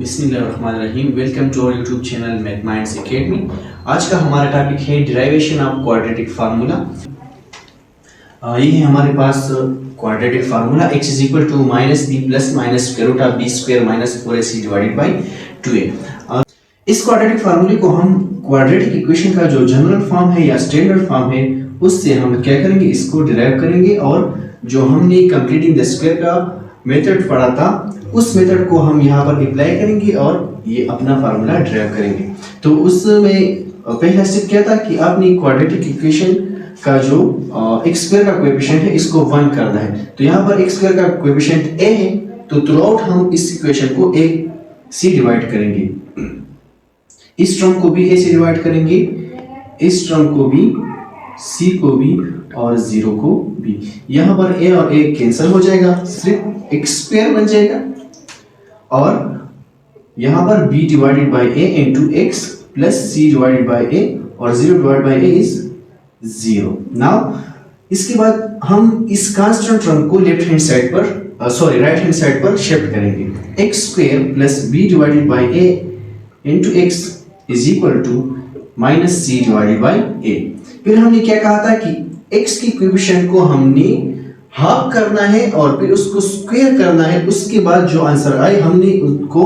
बिस्मिल्लाहिर्रहमानिर्रहीम। Welcome to our YouTube channel math minds academy. आज का हमारा टॉपिक है डिराइवेशन ऑफ क्वाड्रेटिक फार्मूला। ये है हमारे पास quadratic formula x is equal to minus B plus minus square root of B square minus 4ac divided by 2a। इस quadratic फार्मूले को हम क्वाड्रेटिक इक्वेशन का जो जनरल फॉर्म है या स्टैंडर्ड फॉर्म है उससे हम क्या करेंगे, इसको डिराइव करेंगे और जो हमने कंप्लीटिंग द स्क्वायर का मेथड पढ़ा था उस मेथड को हम यहाँ पर अप्लाई करेंगे और ये अपना फार्मूला ड्राइव करेंगे। तो उसमें पहला स्टेप क्या था कि आपने क्वाड्रेटिक इक्वेशन का जो x स्क्वायर का कोएफिशिएंट है इसको 1 करना है। तो यहाँ पर x स्क्वायर का कोएफिशिएंट a है, तो थ्रू आउट हम इस इक्वेशन को a से डिवाइड करेंगे। इस टर्म को भी a से डिवाइड करेंगे, इस टर्म को भी, c को भी और 0 को भी। यहाँ पर a और a कैंसिल हो जाएगा, सिर्फ x स्क्वायर बन जाएगा और यहाँ पर b divided by a into x plus c divided by a और 0 divided by a is 0। Now इसके बाद हम इस कांस्टेंट टर्म को लेफ्ट हैंड साइड पर राइट हैंड साइड पर शिफ्ट करेंगे। x square plus b divided by a into x is equal to minus c divided by a। फिर हमने क्या कहा था कि x की कोएफिशिएंट को हमने हाफ करना है और फिर उसको स्क्वायर करना है, उसके बाद जो आंसर आए हमने उसको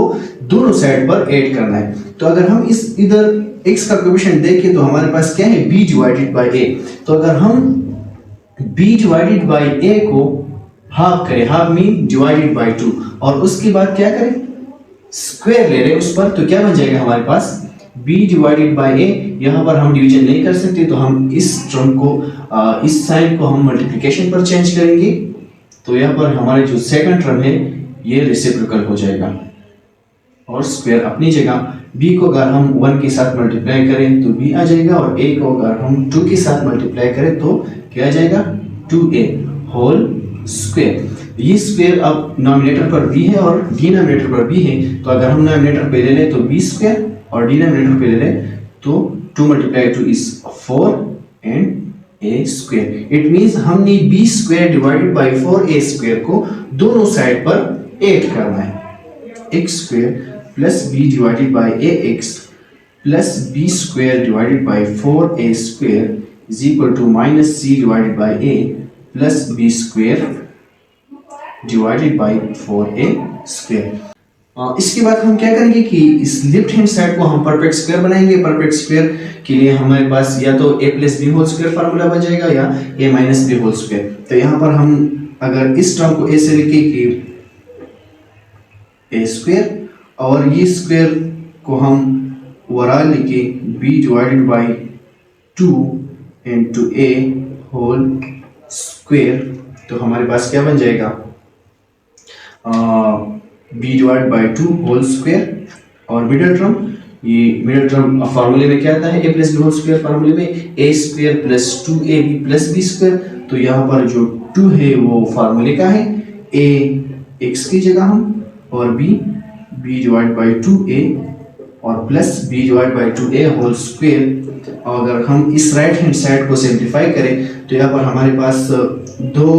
दोनों साइड पर ऐड करना है। तो अगर हम इस इधर x का कोएफिशिएंट देखें तो हमारे पास क्या है, b डिवाइडेड बाय a। तो अगर हम b डिवाइडेड बाय a को हाफ करें, हाफ मीन डिवाइडेड बाय 2 और उसके बाद क्या करें, स्क्वायर ले रहे हैं उस पर, तो क्या बन जाएगा हमारे पास b डिवाइडेड बाय a। यहाँ पर हम डिवीजन नहीं कर सकते तो हम इस टर्म को इस साइन को हम मल्टीप्लिकेशन पर चेंज करेंगे। तो यहाँ पर हमारे जो सेकंड टर्म है ये रेसिप्रोकल हो जाएगा और स्क्वायर अपनी जगह। b को अगर हम 1 के साथ मल्टीप्लाई करें तो b आ जाएगा और a को अगर हम 2 के साथ मल्टीप्लाई करें तो क्या आ जाएगा, 2a होल स्क्वायर। ये स्क्वायर अब नॉमिनेटर पर b है और डिनोमिनेटर पर b है, तो अगर हम नॉमिनेटर पे ले लें तो b स्क्वायर और डिनोमिनेटर पे ले लें तो 2 × 2 is 4 and a square. It means हमने b square divided by 4a square को दोनों साइड पर ऐड करना है। x square plus b divided by ax plus b square divided by 4a square is equal to minus c divided by a plus b square divided by 4a square. इसके बाद हम क्या करेंगे कि इस लेफ्ट हैंड साइड को हम perfect square बनाएंगे। परफेक्ट स्क्वायर के लिए हमारे पास या तो a plus B whole square formula बन जाएगा या a minus B whole square. तो यहाँ पर हम अगर इस टर्म को a से लिखे कि a स्क्वायर और ये स्क्वायर को हम ओवरऑल लिखे b divided by 2 into a whole square, तो हमारे पास क्या बन जाएगा, b divide by 2 whole square और मिडिल टर्म, ये मिडिल टर्म फार्मूले में क्या आता है, a plus B whole square फार्मूले में a स्क्वायर plus 2ab plus b square. तो यहाँ पर जो 2 है वो फार्मूले का है, a x की जगह हम और b डिवाइड बाय 2a और plus b divide by 2a whole square. और अगर हम इस राइट हैंड साइड को सिंप्लीफाई करें तो यहाँ पर हमारे पास दो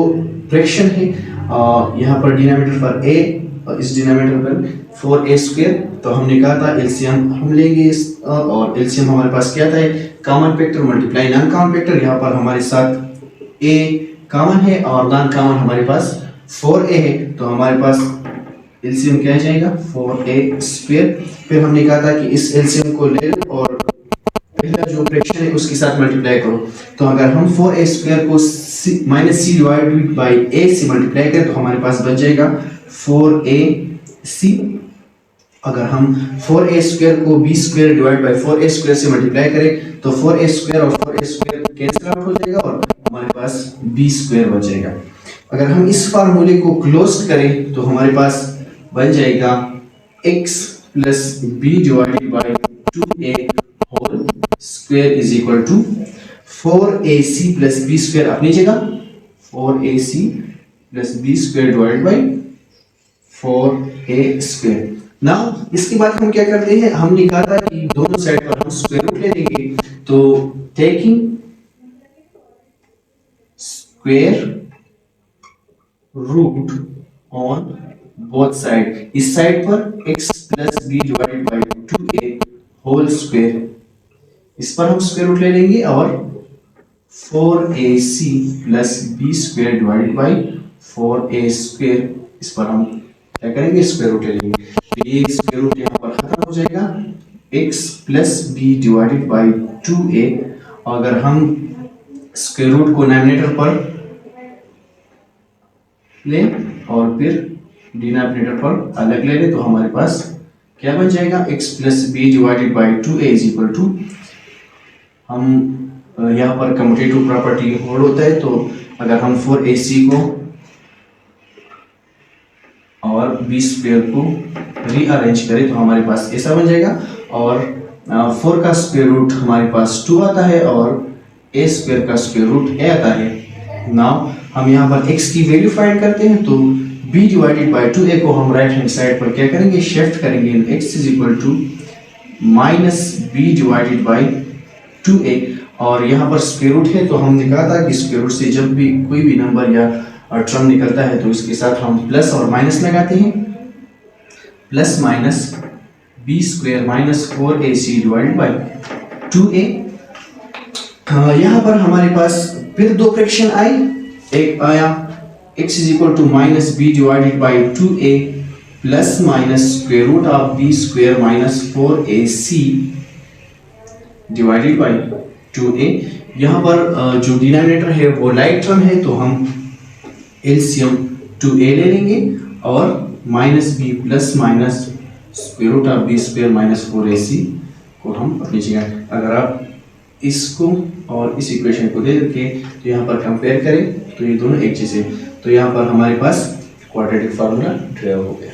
फ्रैक्शन है, यहाँ पर डिनोमिनेटर पर a और इस डिनोमिनेटर पर 4a स्क्वायर। तो हमने कहा था एलसीएम हम लेंगे और एलसीएम हमारे पास क्या था, common factor multiply non common factor. यहाँ पर हमारे साथ a कॉमन है और नॉन कॉमन हमारे पास 4a है, तो हमारे पास एलसीएम क्या आ जाएगा, 4a स्क्वायर। फिर हमने कहा था कि इस एलसीएम को ले लो और पहला जो फ्रैक्शन है उसके साथ मल्टीप्लाई करो। तो अगर हम 4a स्क्वायर को minus c divided by a से मल्टीप्लाई करें तो हमारे पास बच जाएगा 4ac। अगर हम 4a स्क्वायर को b square divide by 4a square से मल्टीप्लाई करें तो 4a स्क्वायर और 4a स्क्वायर कैंसिल आउट हो जाएगा और हमारे पास b स्क्वायर बच जाएगा। अगर हम इस फार्मूले को क्लोज करें तो हमारे पास बन जाएगा x plus b divided by 2a whole square is equal to 4ac plus b square अपनी जगह, 4ac plus b square divided by 4a square. Now इसके बाद हम क्या करते हैं, हमने कहा था कि दोनों साइड पर हम स्क्वायर रूट ले लेंगे। तो taking square root on both side, इस साइड पर x plus B divided by 2a whole square, इस पर हम स्क्वायर रूट ले लेंगे और 4ac plus B square divided by 4a square, इस पर हम क्या करेंगे स्क्वायर रूट ले लेंगे। तो ये स्क्वायर रूट यहाँ पर खत्म हो जाएगा, x plus B divided by 2a, अगर हम स्क्वायर रूट को डिनोमिनेटर पर लें और फिर डिनोमिनेटर पर अलग ले लें तो हमारे पास क्या बन जाएगा, x plus B divided by 2a is equal to, हम यहाँ पर कम्यूटेटिव प्रॉपर्टी होल्ड होता है, तो अगर हम 4ac को और b स्क्वायर को रीअरेंज करें तो हमारे पास ऐसा बन जाएगा, और 4 का स्क्वायर रूट हमारे पास 2 आता है और a स्क्वायर का स्क्वायर रूट a आता है। नाउ हम यहाँ पर x की वैल्यू फाइंड करते हैं, तो b डिवाइडेड बाई 2a को हम राइट हैंड साइड पर क्या करेंगे शिफ्ट करेंगे, x is equal to minus B divided by 2a, और यहाँ पर स्क्वायर रूट है तो हमने कहा था कि स्क्वायर रूट से जब भी कोई भी नंबर या टर्म निकलता है तो इसके साथ हम प्लस और माइनस लगाते हैं, plus minus B square minus 4ac divided by 2a। यहाँ पर हमारे पास फिर दो फ्रैक्शन आई, एक आया x is equal to minus B divided by 2a plus minus square root of B square minus 4ac divided by 2a। यहाँ पर जो डिनोमिनेटर है वो लाइक टर्म है तो हम एलसीएम 2a ले लेंगे और minus B plus minus square root of B square minus 4ac को हम अपनी जगह, अगर आप इसको और इस इक्वेशन को दे के तो यहाँ पर कंपेयर करें तो ये दोनों एक चीज़ है, तो यहाँ पर हमारे पास क्वाड्रेटिक फार्मूला ड्राइव हो गया।